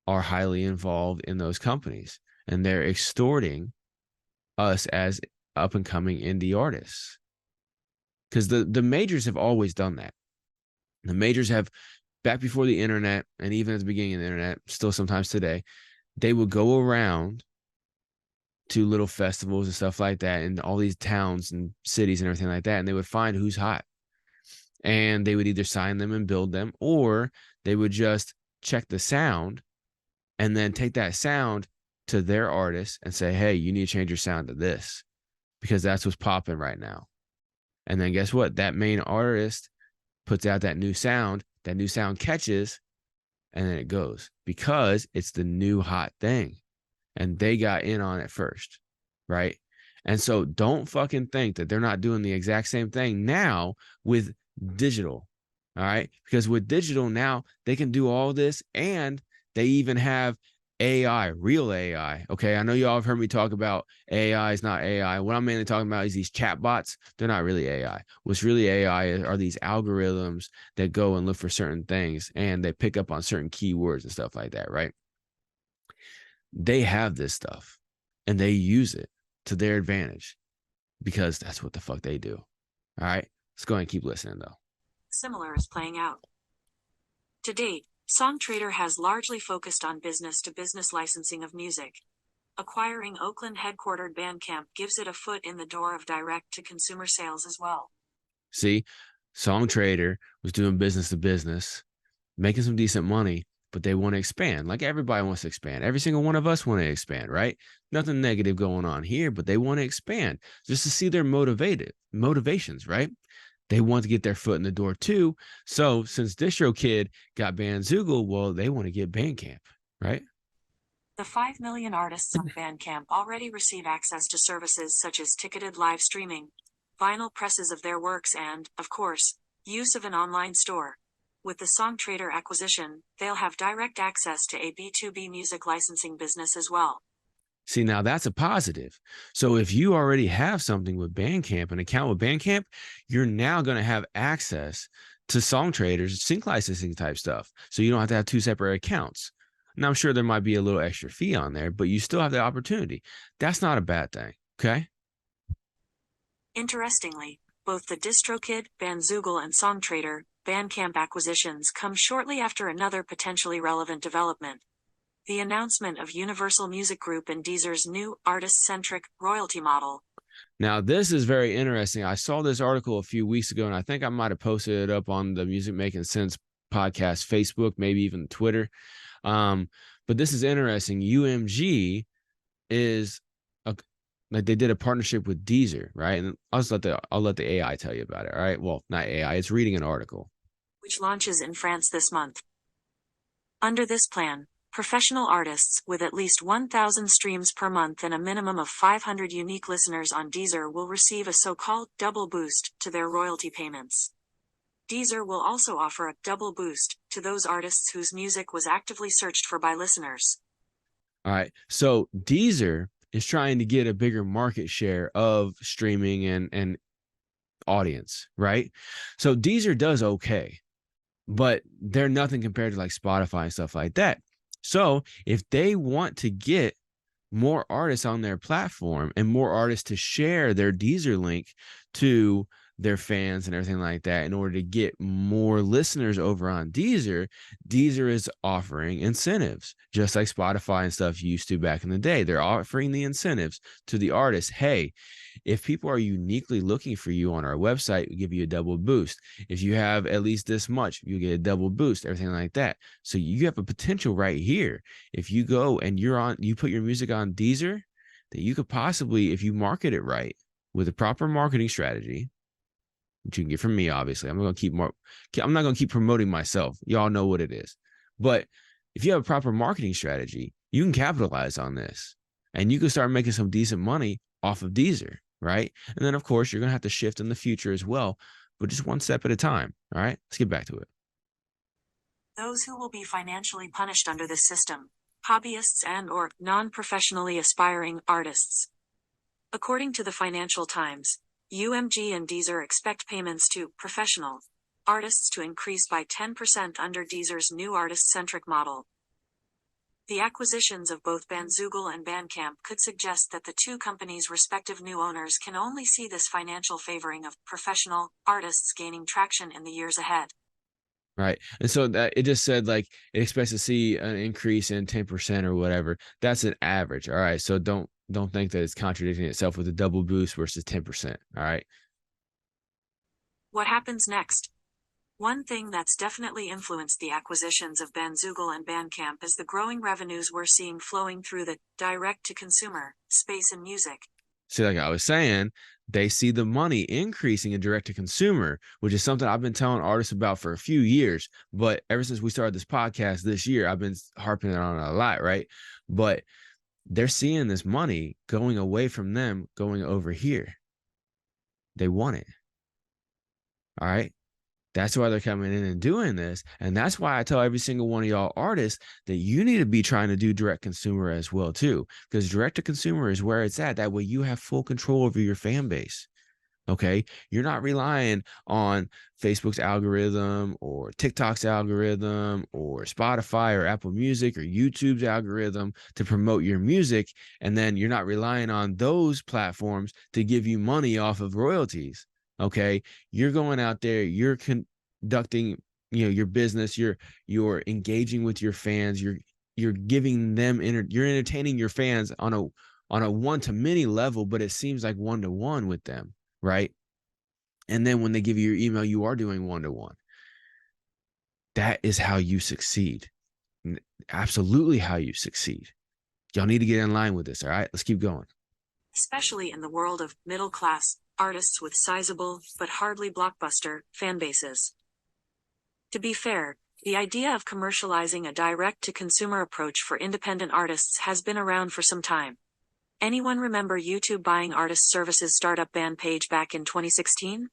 are highly involved in those companies, and they're extorting us as up and coming indie artists, because the majors have always done that. The majors have, back before the internet, and even at the beginning of the internet, still sometimes today, they would go around to little festivals and stuff like that in all these towns and cities and everything like that, and they would find who's hot, and they would either sign them and build them, or they would just check the sound and then take that sound to their artist and say, hey, you need to change your sound to this because that's what's popping right now. And then guess what? That main artist puts out that new sound catches, and then it goes because it's the new hot thing. And they got in on it first, right? And so don't fucking think that they're not doing the exact same thing now with digital, all right? Because with digital now, they can do all this, and they even have AI, real AI. Okay, I know y'all have heard me talk about AI is not AI. What I'm mainly talking about is these chat bots. They're not really AI. What's really AI are these algorithms that go and look for certain things, and they pick up on certain keywords and stuff like that, right? They have this stuff, and they use it to their advantage because that's what the fuck they do. All right, let's go ahead and keep listening though. Similar is playing out. To date, SongTrader has largely focused on business-to-business licensing of music. Acquiring Oakland-headquartered Bandcamp gives it a foot in the door of direct-to-consumer sales as well. See, SongTrader was doing business to business, making some decent money, but they want to expand. Like everybody wants to expand. Every single one of us want to expand, right? Nothing negative going on here, but they want to expand just to see their motivations, right? They want to get their foot in the door too. So since DistroKid got Bandzoogle, well, they want to get Bandcamp, right? The 5 million artists on Bandcamp already receive access to services such as ticketed live streaming, vinyl presses of their works, and, of course, use of an online store. With the SongTrader acquisition, they'll have direct access to a B2B music licensing business as well. See, now that's a positive. So if you already have something with Bandcamp, an account with Bandcamp, you're now going to have access to SongTrader's sync licensing type stuff. So you don't have to have two separate accounts. Now, I'm sure there might be a little extra fee on there, but you still have the opportunity. That's not a bad thing. Okay. Interestingly, both the DistroKid, Bandzoogle, and SongTrader Bandcamp acquisitions come shortly after another potentially relevant development: the announcement of Universal Music Group and Deezer's new artist-centric royalty model. Now, this is very interesting. I saw this article a few weeks ago, and I think I might have posted it up on the Music Making Sense podcast Facebook, maybe even Twitter. But this is interesting. UMG is like they did a partnership with Deezer, right? And I'll let the AI tell you about it. All right. Well, not AI, it's reading an article. Which launches in France this month. Under this plan, professional artists with at least 1,000 streams per month and a minimum of 500 unique listeners on Deezer will receive a so-called double boost to their royalty payments. Deezer will also offer a double boost to those artists whose music was actively searched for by listeners. All right. So Deezer is trying to get a bigger market share of streaming and audience, right? So Deezer does okay, but they're nothing compared to like Spotify and stuff like that. So if they want to get more artists on their platform and more artists to share their Deezer link to their fans and everything like that, in order to get more listeners over on Deezer, Deezer is offering incentives, just like Spotify and stuff used to back in the day. They're offering the incentives to the artists. Hey, if people are uniquely looking for you on our website, we give you a double boost. If you have at least this much, you get a double boost, everything like that. So you have a potential right here. If you go and you put your music on Deezer, that you could possibly, if you market it right with a proper marketing strategy, which you can get from me, obviously. I'm not gonna keep promoting myself. Y'all know what it is. But if you have a proper marketing strategy, you can capitalize on this and you can start making some decent money off of Deezer, right? And then of course you're gonna have to shift in the future as well, but just one step at a time. All right, let's get back to it. Those who will be financially punished under this system: hobbyists and or non-professionally aspiring artists. According to the Financial Times, UMG and Deezer expect payments to professional artists to increase by 10% under Deezer's new artist-centric model. The acquisitions of both Bandzoogle and Bandcamp could suggest that the two companies' respective new owners can only see this financial favoring of professional artists gaining traction in the years ahead. Right. And so that it just said like it expects to see an increase in 10% or whatever. That's an average. All right. So don't think that it's contradicting itself with a double boost versus 10%. All right. What happens next? One thing that's definitely influenced the acquisitions of Bandzoogle and Bandcamp is the growing revenues we're seeing flowing through the direct-to-consumer space in music. See, like I was saying, they see the money increasing in direct to consumer, which is something I've been telling artists about for a few years. But ever since we started this podcast this year, I've been harping on it a lot, right? But they're seeing this money going away from them, going over here. They want it. All right. That's why they're coming in and doing this. And that's why I tell every single one of y'all artists that you need to be trying to do direct consumer as well, too, because direct to consumer is where it's at. That way you have full control over your fan base. Okay. You're not relying on Facebook's algorithm or TikTok's algorithm or Spotify or Apple Music or YouTube's algorithm to promote your music. And then you're not relying on those platforms to give you money off of royalties. Okay. You're going out there, you're conducting, your business, you're engaging with your fans, you're giving them you're entertaining your fans on a one-to-many level, but it seems like one-to-one with them, right? And then when they give you your email, you are doing one-to-one. That is how you succeed. Absolutely how you succeed. Y'all need to get in line with this. All right, let's keep going. Especially in the world of middle-class artists with sizable, but hardly blockbuster, fan bases. To be fair, the idea of commercializing a direct-to-consumer approach for independent artists has been around for some time. Anyone remember YouTube buying artist services startup Bandpage back in 2016?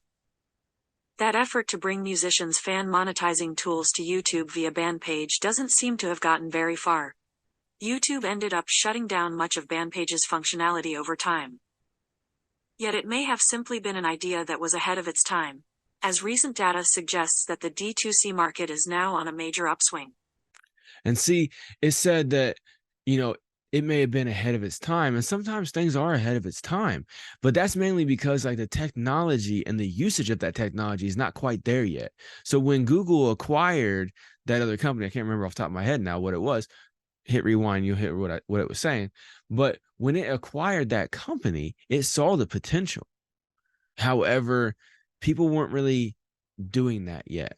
That effort to bring musicians fan monetizing tools to YouTube via Bandpage doesn't seem to have gotten very far. YouTube ended up shutting down much of Bandpage's functionality over time. Yet it may have simply been an idea that was ahead of its time, as recent data suggests that the D2C market is now on a major upswing. And see, it said that, it may have been ahead of its time, and sometimes things are ahead of its time, but that's mainly because like the technology and the usage of that technology is not quite there yet. So when Google acquired that other company, I can't remember off the top of my head now what it was. Hit rewind, you'll hear what it was saying. But when it acquired that company, it saw the potential. However, people weren't really doing that yet,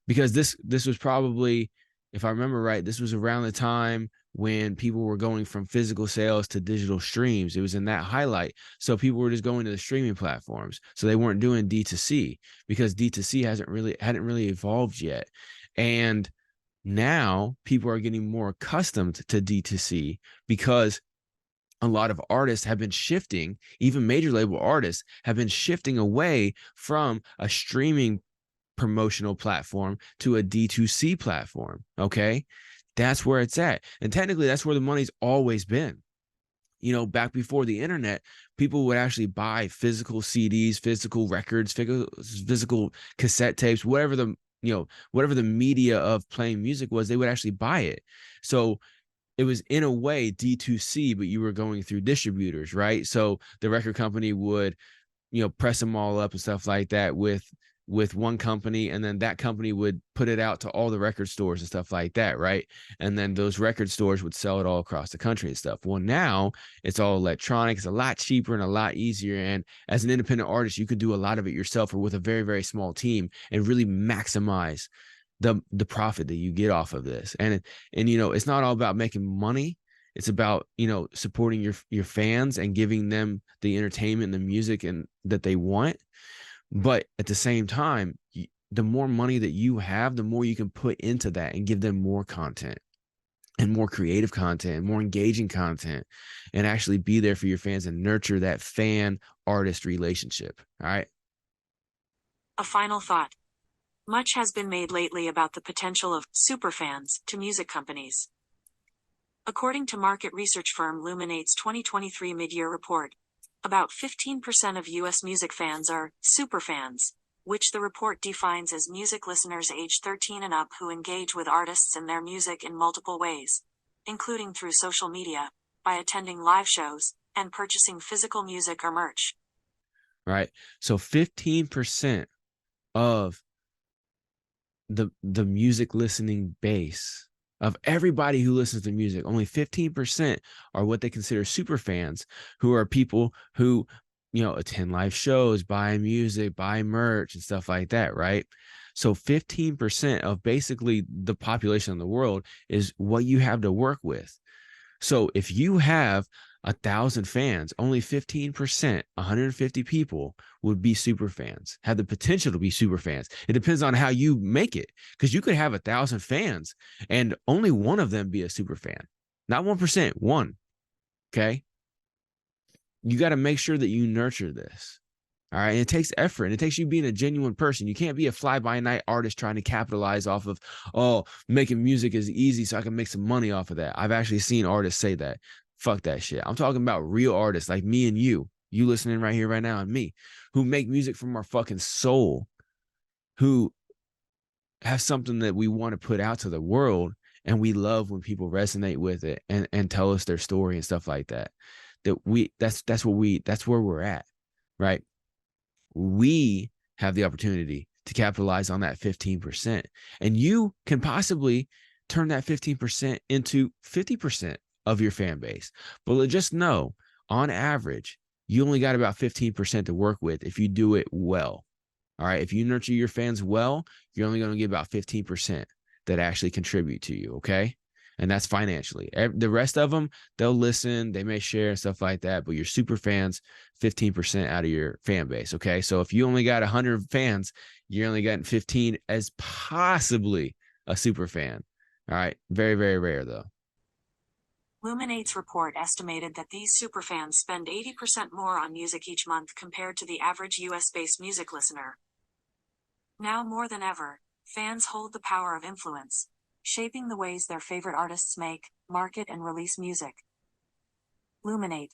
because this was probably, if I remember right, this was around the time when people were going from physical sales to digital streams. It was in that highlight. So people were just going to the streaming platforms. So they weren't doing D2C because D2C hadn't really evolved yet. And now people are getting more accustomed to D2C because a lot of artists have been shifting, even major label artists have been shifting away from a streaming promotional platform to a D2C platform. Okay. That's where it's at. And technically, that's where the money's always been. Back before the internet, people would actually buy physical CDs, physical records, physical cassette tapes, whatever the media of playing music was, they would actually buy it. So it was in a way D2C, but you were going through distributors, right? So the record company would, press them all up and stuff like that with one company, and then that company would put it out to all the record stores and stuff like that, right? And then those record stores would sell it all across the country and stuff. Well, now it's all electronic. It's a lot cheaper and a lot easier. And as an independent artist, you could do a lot of it yourself or with a very, very small team and really maximize the profit that you get off of this. And it's not all about making money. It's about, supporting your fans and giving them the entertainment and the music and that they want. But at the same time, the more money that you have, the more you can put into that and give them more content and more creative content, more engaging content, and actually be there for your fans and nurture that fan artist relationship. All right. A final thought. Much has been made lately about the potential of superfans to music companies. According to market research firm Luminate's 2023 mid-year report, about 15% of U.S. music fans are superfans, which the report defines as music listeners aged 13 and up who engage with artists and their music in multiple ways, including through social media, by attending live shows, and purchasing physical music or merch. Right. So 15% of the music listening base of everybody who listens to music, only 15% are what they consider super fans, who are people who, attend live shows, buy music, buy merch and stuff like that, right? So 15% of basically the population in the world is what you have to work with. So if you have 1,000 fans, only 15%, 150 people would be super fans, have the potential to be super fans. It depends on how you make it, because you could have 1,000 fans and only one of them be a super fan, not 1%, one. Okay. You got to make sure that you nurture this. All right. And it takes effort and it takes you being a genuine person. You can't be a fly by night artist trying to capitalize off of, oh, making music is easy so I can make some money off of that. I've actually seen artists say that. Fuck that shit. I'm talking about real artists like me and you listening right here, right now, and me, who make music from our fucking soul, who have something that we want to put out to the world. And we love when people resonate with it and tell us their story and stuff like that. That's where we're at. Right. We have the opportunity to capitalize on that 15%. And you can possibly turn that 15% into 50% of your fan base. But just know, on average, you only got about 15% to work with if you do it well. All right. If you nurture your fans well, you're only going to get about 15% that actually contribute to you. Okay. And that's financially. The rest of them, they'll listen, they may share and stuff like that. But your super fans, 15% out of your fan base. Okay. So if you only got 100 fans, you're only getting 15 as possibly a super fan. All right. Very, very rare, though. Luminate's report estimated that these superfans spend 80% more on music each month compared to the average US-based music listener. Now more than ever, fans hold the power of influence, shaping the ways their favorite artists make, market, and release music. Luminate.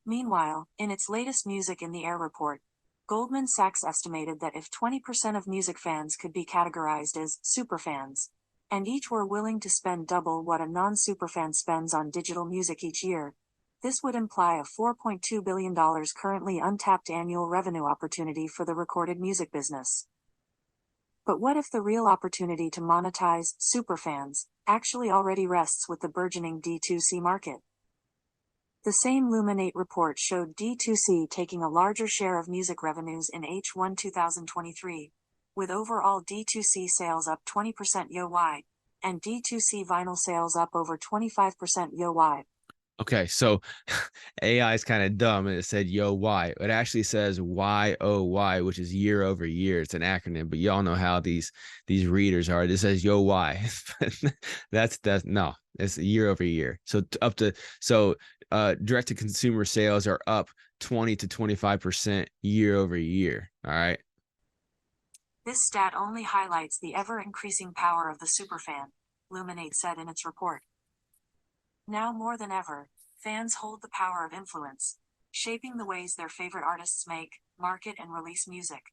Meanwhile, in its latest Music in the Air report, Goldman Sachs estimated that if 20% of music fans could be categorized as superfans, and each were willing to spend double what a non-superfan spends on digital music each year, this would imply a $4.2 billion currently untapped annual revenue opportunity for the recorded music business. But what if the real opportunity to monetize superfans actually already rests with the burgeoning D2C market? The same Luminate report showed D2C taking a larger share of music revenues in H1 2023, with overall D2C sales up 20% YoY, and D2C vinyl sales up over 25% YoY. Okay, so AI is kind of dumb and it said yo Y. It actually says YOY, which is year over year. It's an acronym, but y'all know how these readers are. It says yo Y. that's no, it's year over year. So direct to consumer sales are up 20 to 25% year over year. All right. This stat only highlights the ever-increasing power of the superfan, Luminate said in its report. Now more than ever, fans hold the power of influence, shaping the ways their favorite artists make, market, and release music.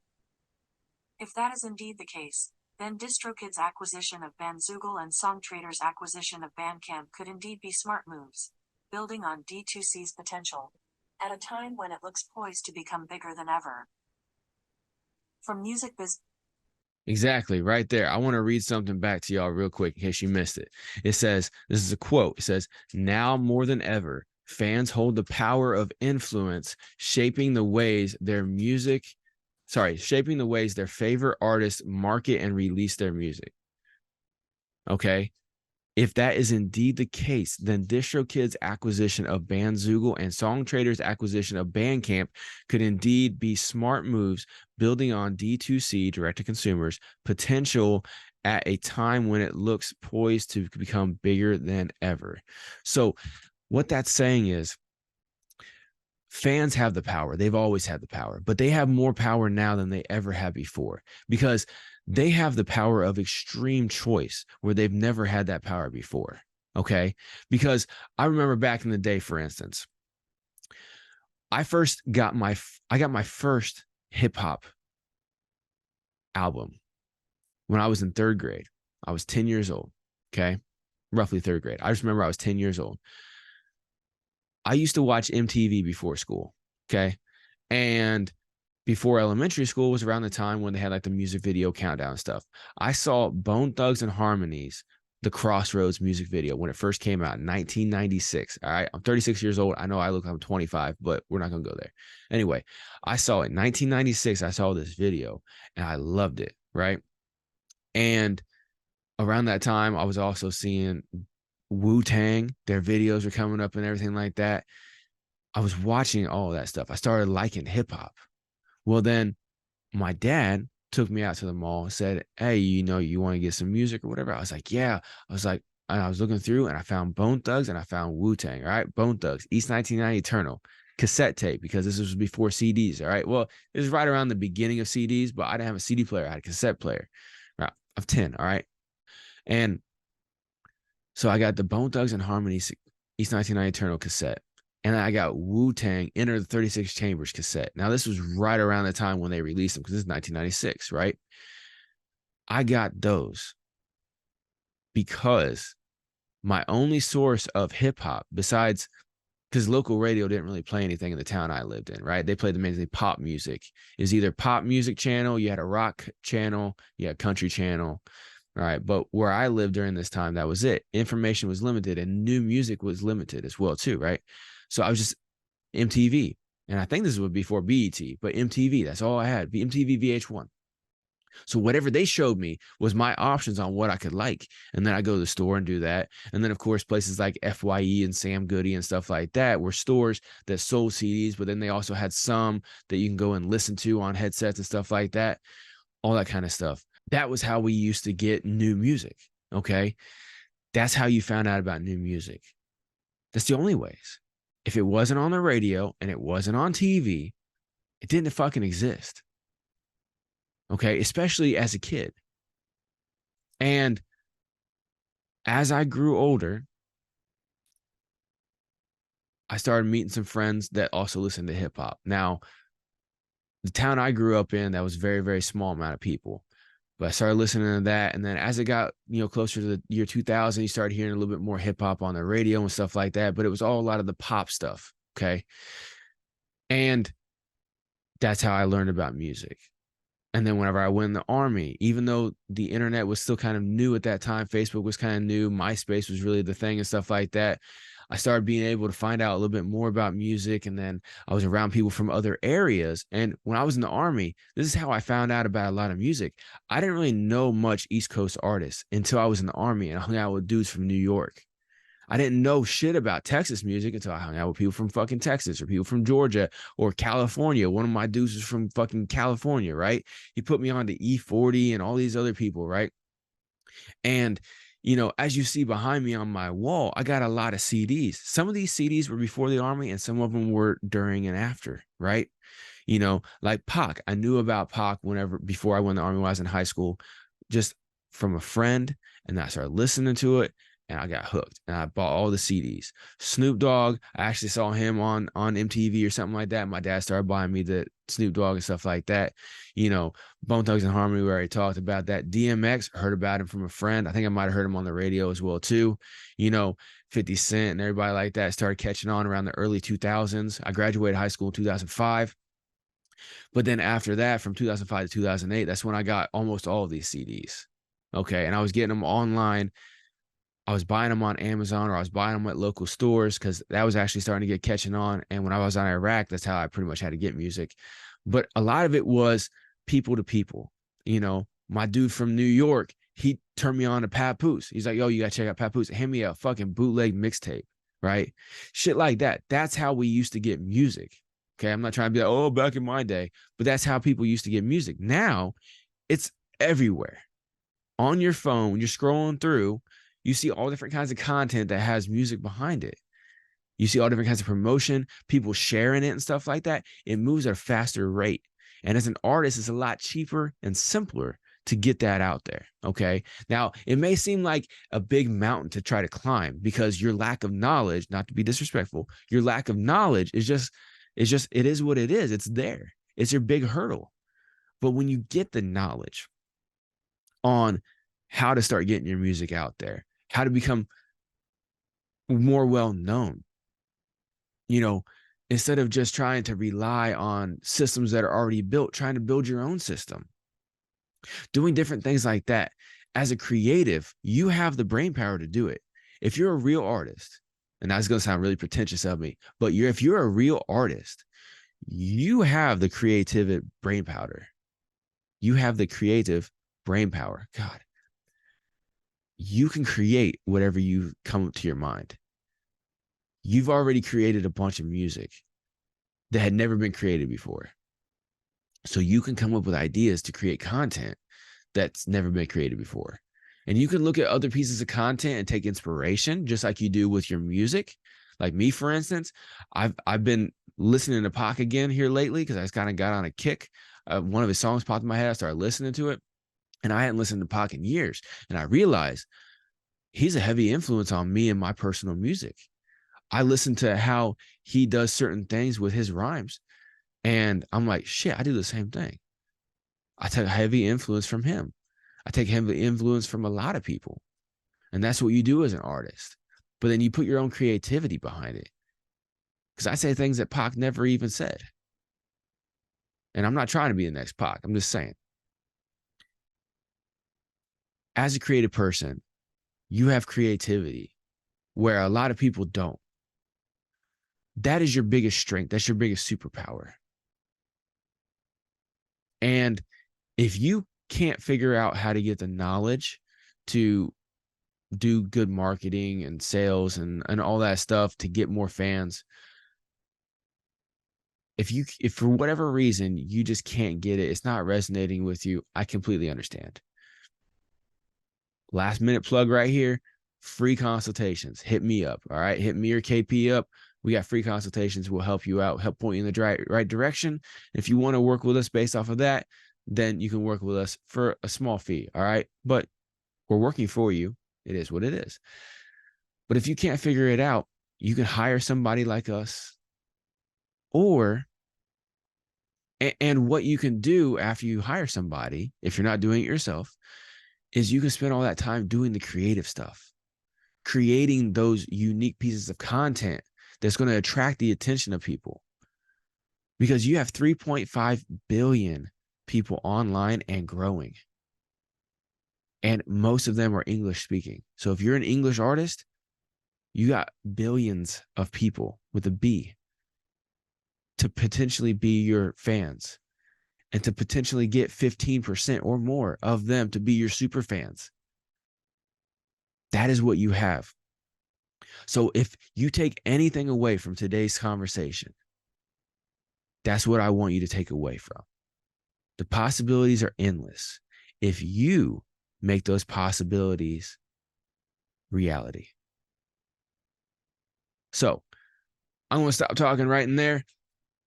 If that is indeed the case, then DistroKid's acquisition of Bandzoogle and Songtraders' acquisition of Bandcamp could indeed be smart moves, building on D2C's potential, at a time when it looks poised to become bigger than ever. From music business. Exactly, right there. I want to read something back to y'all real quick in case you missed it. It says, this is a quote. It says, now more than ever, fans hold the power of influence, shaping the ways their favorite artists market and release their music. Okay. If that is indeed the case, then DistroKid's acquisition of Bandzoogle and Songtraders' acquisition of Bandcamp could indeed be smart moves building on D2C, direct to consumers, potential at a time when it looks poised to become bigger than ever. So, what that's saying is fans have the power. They've always had the power, but they have more power now than they ever had before because they have the power of extreme choice where they've never had that power before. Okay. Because I remember back in the day, for instance, I got my first hip hop album when I was in third grade. I was 10 years old. Okay. Roughly third grade. I just remember I was 10 years old. I used to watch MTV before school. Okay. And before elementary school was around the time when they had like the music video countdown stuff. I saw Bone Thugs and Harmonies, the Crossroads music video when it first came out in 1996. All right. I'm 36 years old. I know I look like I'm 25, but we're not going to go there. Anyway, I saw it in 1996. I saw this video and I loved it. Right. And around that time, I was also seeing Wu-Tang. Their videos were coming up and everything like that. I was watching all of that stuff. I started liking hip hop. Well, then my dad took me out to the mall and said, "Hey, you want to get some music or whatever?" I was like, "Yeah." I was like, and I was looking through and I found Bone Thugs and I found Wu-Tang. All right. Bone Thugs, East 1990 Eternal, cassette tape, because this was before CDs. All right. Well, it was right around the beginning of CDs, but I didn't have a CD player. I had a cassette player, right, of 10. All right. And so I got the Bone Thugs and Harmony East 1990 Eternal cassette. And I got Wu-Tang Enter the 36 Chambers cassette. Now, this was right around the time when they released them because this is 1996, right? I got those because my only source of hip hop, besides because local radio didn't really play anything in the town I lived in, right? They played mainly pop music. Is either pop music channel, you had a rock channel, you had a country channel, right? But where I lived during this time, that was it. Information was limited and new music was limited as well, too, right? So I was just MTV. And I think this was before BET, but MTV, that's all I had. MTV VH1. So whatever they showed me was my options on what I could like. And then I go to the store and do that. And then, of course, places like FYE and Sam Goody and stuff like that were stores that sold CDs, but then they also had some that you can go and listen to on headsets and stuff like that, all that kind of stuff. That was how we used to get new music. Okay. That's how you found out about new music. That's the only ways. If it wasn't on the radio and it wasn't on TV, it didn't fucking exist. Okay. Especially as a kid. And as I grew older, I started meeting some friends that also listened to hip hop. Now, the town I grew up in, that was very, very small amount of people. But I started listening to that. And then as it got, closer to the year 2000, you started hearing a little bit more hip hop on the radio and stuff like that. But it was all a lot of the pop stuff. Okay. And that's how I learned about music. And then whenever I went in the army, even though the internet was still kind of new at that time, Facebook was kind of new, MySpace was really the thing and stuff like that, I started being able to find out a little bit more about music. And then I was around people from other areas. And when I was in the army, this is how I found out about a lot of music. I didn't really know much East Coast artists until I was in the army and I hung out with dudes from New York. I didn't know shit about Texas music until I hung out with people from fucking Texas or people from Georgia or California. One of my dudes was from fucking California, right? He put me on to E40 and all these other people, right? And, as you see behind me on my wall, I got a lot of CDs. Some of these CDs were before the army and some of them were during and after, right? Like Pac. I knew about Pac before I went to the army when I was in high school, just from a friend. And I started listening to it. And I got hooked and I bought all the CDs. Snoop Dogg, I actually saw him on MTV or something like that. My dad started buying me the Snoop Dogg and stuff like that. Bone Thugs and Harmony, we already talked about that. DMX, heard about him from a friend. I think I might have heard him on the radio as well too. 50 Cent and everybody like that started catching on around the early 2000s. I graduated high school in 2005. But then after that, from 2005 to 2008, that's when I got almost all of these CDs. Okay. And I was getting them online. I was buying them on Amazon or I was buying them at local stores because that was actually starting to get catching on. And when I was in Iraq, that's how I pretty much had to get music. But a lot of it was people to people. My dude from New York, he turned me on to Papoose. He's like, yo, you got to check out Papoose. Hand me a fucking bootleg mixtape, right? Shit like that. That's how we used to get music. Okay. I'm not trying to be like, oh, back in my day, but that's how people used to get music. Now it's everywhere. On your phone, when you're scrolling through, you see all different kinds of content that has music behind it. You see all different kinds of promotion, people sharing it and stuff like that. It moves at a faster rate. And as an artist, it's a lot cheaper and simpler to get that out there. Okay. Now, it may seem like a big mountain to try to climb because your lack of knowledge, not to be disrespectful, your lack of knowledge it is what it is. It's there. It's your big hurdle. But when you get the knowledge on how to start getting your music out there, how to become more well known, you know, instead of just trying to rely on systems that are already built, trying to build your own system, doing different things like that. As a creative, you have the brain power to do it. If you're a real artist, and that's going to sound really pretentious of me, but if you're a real artist, you have the creative brain powder. You have the creative brain power. God, you can create whatever you come to your mind. You've already created a bunch of music that had never been created before. So you can come up with ideas to create content that's never been created before. And you can look at other pieces of content and take inspiration, just like you do with your music. Like me, for instance, I've been listening to Pac again here lately because I just kind of got on a kick. One of his songs popped in my head. I started listening to it, and I hadn't listened to Pac in years. And I realized he's a heavy influence on me and my personal music. I listen to how he does certain things with his rhymes, and I'm like, shit, I do the same thing. I take heavy influence from him. I take heavy influence from a lot of people. And that's what you do as an artist. But then you put your own creativity behind it. Because I say things that Pac never even said. And I'm not trying to be the next Pac. I'm just saying. As a creative person, you have creativity where a lot of people don't. That is your biggest strength. That's your biggest superpower. And if you can't figure out how to get the knowledge to do good marketing and sales and all that stuff to get more fans, if for whatever reason you just can't get it, it's not resonating with you, I completely understand. Last minute plug right here, free consultations. Hit me up. All right. Hit me or KP up. We got free consultations. We'll help you out, help point you in the right direction. If you want to work with us based off of that, then you can work with us for a small fee. All right. But we're working for you. It is what it is. But if you can't figure it out, you can hire somebody like us. And what you can do after you hire somebody, if you're not doing it yourself, is you can spend all that time doing the creative stuff, creating those unique pieces of content that's going to attract the attention of people. Because you have 3.5 billion people online and growing. And most of them are English speaking. So if you're an English artist, you got billions of people with a B to potentially be your fans and to potentially get 15% or more of them to be your super fans. That is what you have. So if you take anything away from today's conversation, that's what I want you to take away from. The possibilities are endless if you make those possibilities reality. So I'm going to stop talking right in there.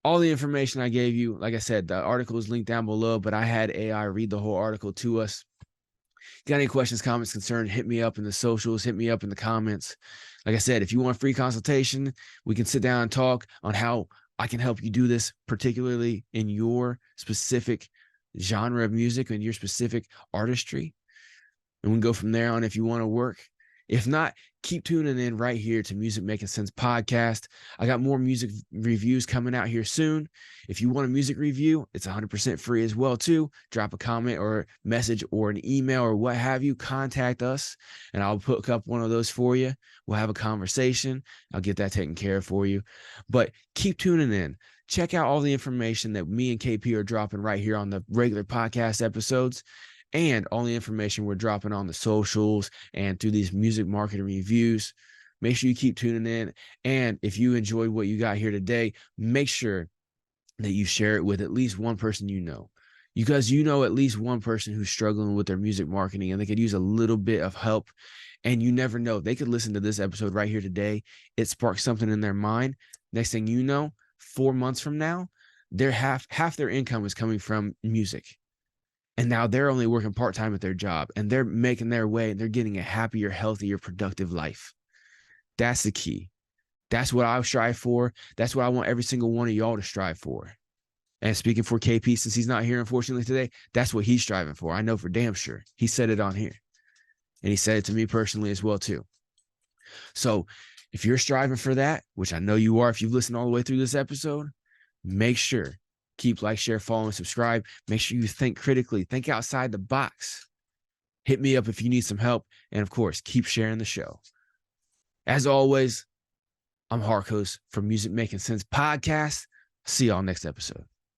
All the information I gave you, like I said, the article is linked down below, but I had AI read the whole article to us. Got any questions, comments, concerns, hit me up in the socials, hit me up in the comments. Like I said, if you want a free consultation, we can sit down and talk on how I can help you do this, particularly in your specific genre of music and your specific artistry. And we can go from there on if you want to work. If not, keep tuning in right here to Music Making Sense podcast. I got more music reviews coming out here soon. If you want a music review, it's 100% free as well too. Drop a comment or message or an email or what have you. Contact us and I'll put up one of those for you. We'll have a conversation. I'll get that taken care of for you. But keep tuning in. Check out all the information that me and KP are dropping right here on the regular podcast episodes. and all the information we're dropping on the socials and through these music marketing reviews. Make sure you keep tuning in. And if you enjoyed what you got here today, make sure that you share it with at least one person you know. Because you know at least one person who's struggling with their music marketing and they could use a little bit of help. And you never know. They could listen to this episode right here today. It sparks something in their mind. Next thing you know, 4 months from now, their half their income is coming from music. And now they're only working part-time at their job and they're making their way and they're getting a happier, healthier, productive life. That's the key. That's what I strive for. That's what I want every single one of y'all to strive for. And speaking for KP, since he's not here, unfortunately, today, that's what he's striving for. I know for damn sure. He said it on here. And he said it to me personally as well, too. So if you're striving for that, which I know you are if you've listened all the way through this episode, make sure, keep like, share, follow, and subscribe. Make sure you think critically. Think outside the box. Hit me up if you need some help. And, of course, keep sharing the show. As always, I'm Harkos from Music Making Sense Podcast. See y'all next episode.